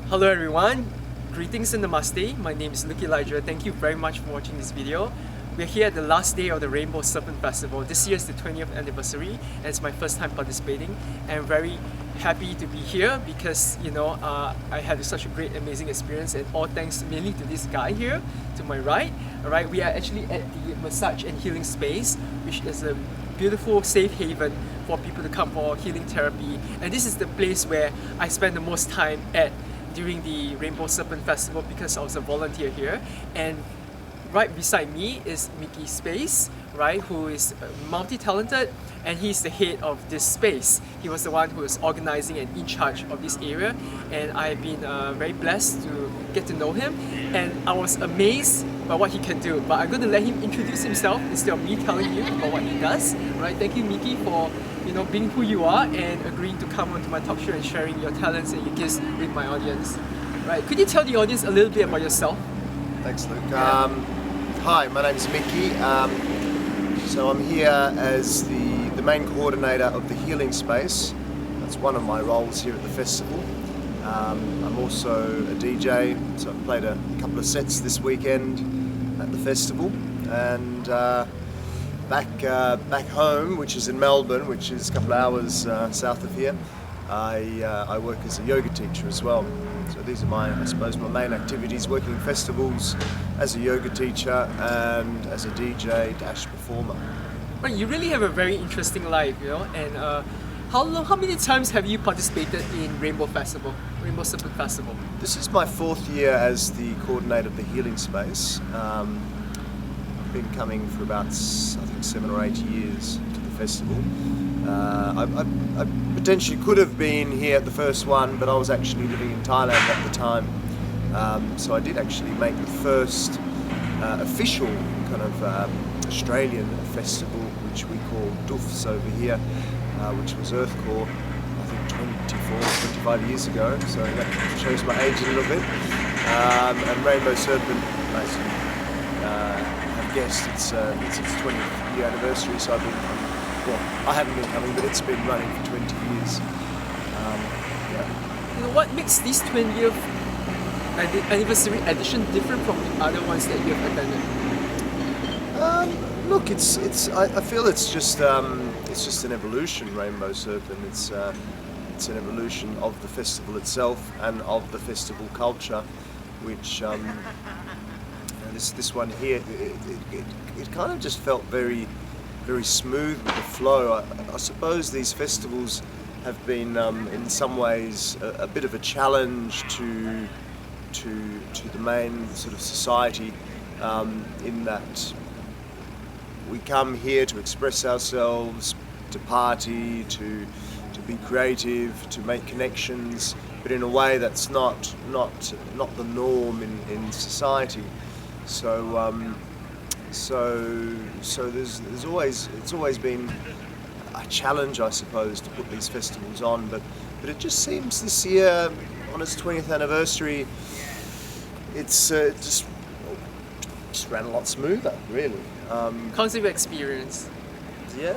Hello everyone, greetings and namaste. My name is Luke Elijah. Thank you very much for watching this video. We're here at the last day of the Rainbow Serpent Festival. This year is the 20th anniversary and it's my first time participating. And I'm very happy to be here because I had such a great amazing experience, and all thanks mainly to this guy here to my right. Alright, we are actually at the massage and healing space, which is a beautiful safe haven for people to come for healing therapy, and this is the place where I spend the most time at during the Rainbow Serpent Festival because I was a volunteer here. And right beside me is Mickey Space, right, who is multi-talented, and he's the head of this space. He was the one who was organizing and in charge of this area, and I've been very blessed to get to know him, and I was amazed by what he can do. But I'm going to let him introduce himself instead of me telling you about what he does. Right? Thank you, Mickey, for being who you are and agreeing to come onto my talk show and sharing your talents and your gifts with my audience. Right? Could you tell the audience a little bit about yourself? Thanks, Luke. Hi, my name's Mickey. So I'm here as the main coordinator of the healing space. That's one of my roles here at the festival. I'm also a DJ, so I've played a couple of sets this weekend at the festival. And back home, which is in Melbourne, which is a couple of hours south of here, I work as a yoga teacher as well. So these are my main activities: working in festivals as a yoga teacher and as a DJ / performer. Right, you really have a very interesting life, and how many times have you participated in Rainbow Serpent Festival? This is my 4th year as the coordinator of the healing space. I've been coming for about, I think, 7 or 8 years to the festival. I potentially could have been here at the first one, but I was actually living in Thailand at the time. So I did actually make the first official kind of Australian festival, which we call Dufs over here, which was Earthcore, I think 25 years ago, so that shows my age a little bit. And Rainbow Serpent, as you have guessed, it's its 20th year anniversary, so I haven't been coming, but it's been running for 20 years. What makes this 20th anniversary edition different from the other ones that you have attended? Look, I feel it's just an evolution. Rainbow Serpent. It's an evolution of the festival itself and of the festival culture, which this one here, it kind of just felt very smooth with the flow. I suppose these festivals have been in some ways a bit of a challenge to the main sort of society, in that we come here to express ourselves, to party, to be creative, to make connections, but in a way that's not the norm in society. So there's always been a challenge, I suppose, to put these festivals on, but it just seems this year, on its 20th anniversary, it's just ran a lot smoother, really. Concept experience. Yeah.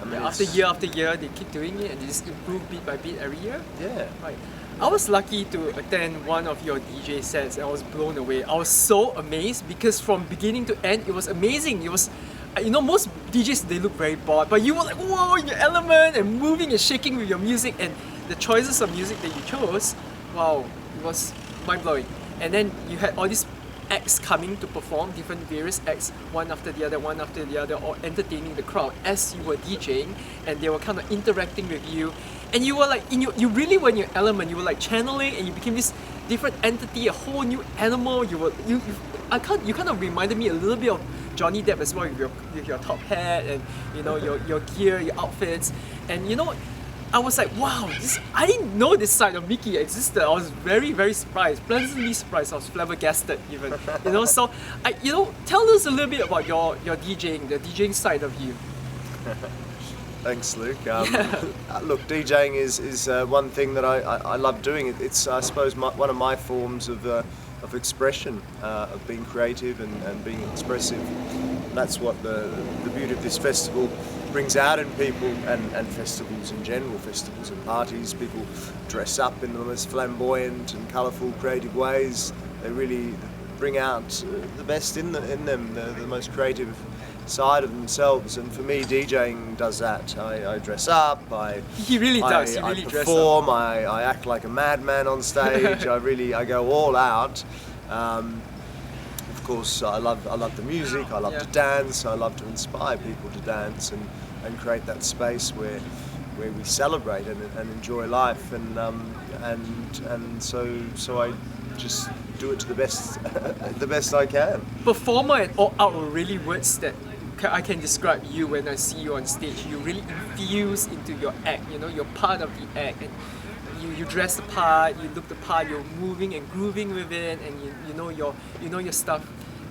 I mean, after year, they keep doing it and they just improve bit by bit every year. Yeah. Right. I was lucky to attend one of your DJ sets and I was blown away. I was so amazed because from beginning to end, it was amazing. It was, most DJs, they look very bored, but you were like, whoa, in your element and moving and shaking with your music, and the choices of music that you chose, wow, it was mind-blowing. And then you had all these acts coming to perform, different various acts, one after the other, or entertaining the crowd as you were DJing, and they were kind of interacting with you, and you were like, you really were in your element. You were like channeling, and you became this different entity, a whole new animal. You kind of reminded me a little bit of Johnny Depp as well, with your top hat and your gear, your outfits, and I was like, wow, I didn't know this side of Mickey existed. I was very, very surprised, pleasantly surprised. I was flabbergasted even, So, tell us a little bit about your DJing, the DJing side of you. Thanks, Luke. Look, DJing is one thing that I love doing. It's, I suppose, one of my forms of expression, of being creative and being expressive. And that's what the beauty of this festival brings out in people, and festivals in general, festivals and parties, people dress up in the most flamboyant and colourful, creative ways. They really bring out the best in them, the most creative side of themselves. And for me, DJing does that. I dress up, He really does. He really I dresses perform, up. I act like a madman on stage. I go all out. Of course, I love the music. I love to dance. I love to inspire people to dance and create that space where we celebrate and enjoy life. And so I just do it to the best the best I can. Performer and all out are really words that I can describe you when I see you on stage. You really infuse into your act. You know, you're part of the act, and you dress the part, you look the part, you're moving and grooving with it, and you know your stuff.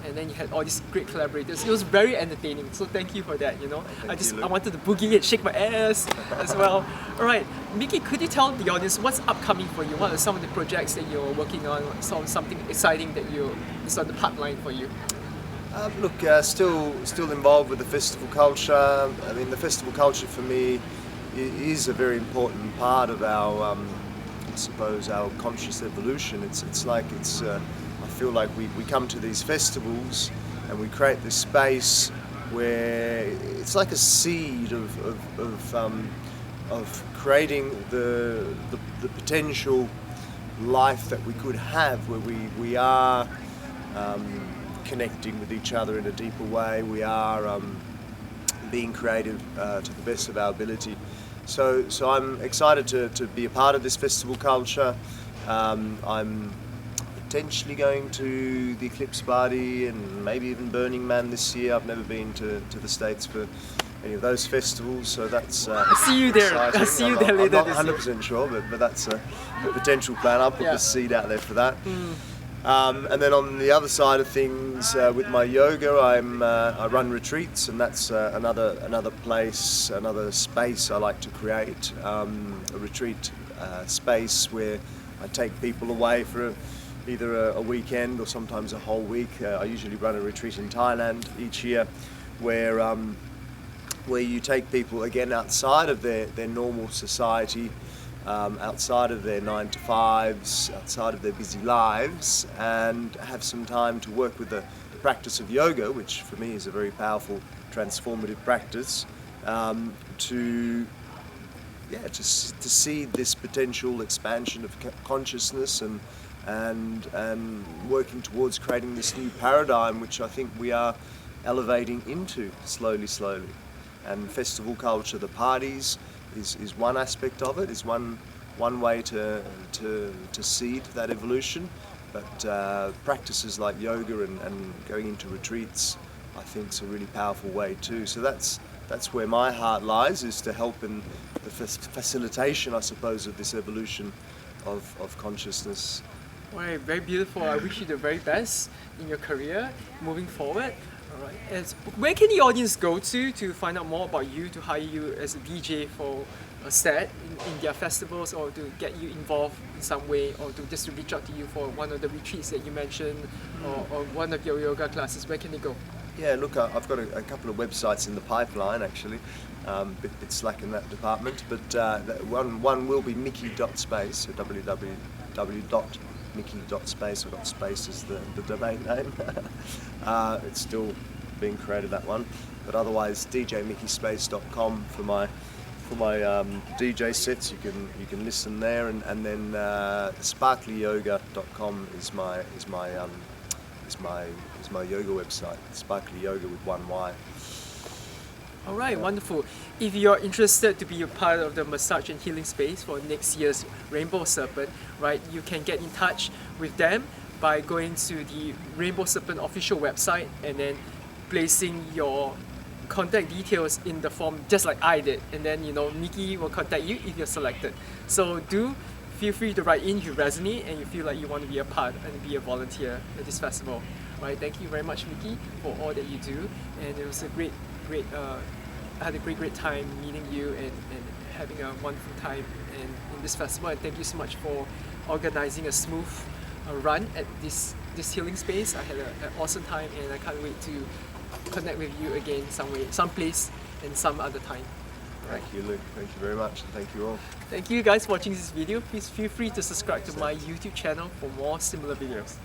And then you had all these great collaborators. It was very entertaining. So thank you for that. You know, I wanted to boogie and shake my ass as well. All right, Mickey, could you tell the audience what's upcoming for you? What are some of the projects that you're working on? Something exciting that is on the pipeline for you? Look, still involved with the festival culture. I mean, the festival culture for me is a very important part of our, I suppose, our conscious evolution. I feel like we come to these festivals and we create this space where it's like a seed of creating the potential life that we could have, where we are connecting with each other in a deeper way. We are being creative to the best of our ability. So I'm excited to be a part of this festival culture. I'm potentially going to the Eclipse Party and maybe even Burning Man this year. I've never been to the States for any of those festivals, so that's I see you there. exciting. I see you there later I'm not this year. 100% sure, but that's a potential plan. I'll put the seed out there for that. And then on the other side of things, with my yoga, I run retreats, and that's another place, another space I like to create. A retreat space where I take people away for either a weekend or sometimes a whole week. I usually run a retreat in Thailand each year, where you take people again outside of their normal society, outside of their 9 to 5s, outside of their busy lives, and have some time to work with the practice of yoga, which for me is a very powerful, transformative practice, to see this potential expansion of consciousness and working towards creating this new paradigm, which I think we are elevating into slowly. And festival culture, the parties, is one aspect of it, is one way to seed that evolution. But practices like yoga and going into retreats, I think, is a really powerful way too. So that's where my heart lies, is to help in the facilitation, I suppose, of this evolution of consciousness. Right, very beautiful. I wish you the very best in your career moving forward. All right. And where can the audience go to find out more about you, to hire you as a DJ for a set in their festivals, or to get you involved in some way, or to just reach out to you for one of the retreats that you mentioned, or one of your yoga classes? Where can they go? Yeah, look, I've got a couple of websites in the pipeline actually. Bit slack in that department, but one will be mickey.space, so www.mickey.space, or .space is the domain name. It's still being created, that one, but otherwise djmickeyspace.com for my DJ sets. You can listen there, and then sparklyyoga.com is my yoga website. Sparkly Yoga with one Y. All right, wonderful. If you're interested to be a part of the massage and healing space for next year's Rainbow Serpent, right, you can get in touch with them by going to the Rainbow Serpent official website and then placing your contact details in the form just like I did, and then Mickey will contact you if you're selected. So do feel free to write in if you resonate and you feel like you want to be a part and be a volunteer at this festival. Right, thank you very much, Mickey, for all that you do, and it was a great I had a great time meeting you and having a wonderful time in this festival, and thank you so much for organizing a smooth run at this healing space. I had an awesome time, and I can't wait to connect with you again someplace in some other time. Thank you, Luke. Thank you very much. Thank you all. Thank you guys for watching this video. Please feel free to subscribe to my YouTube channel for more similar videos.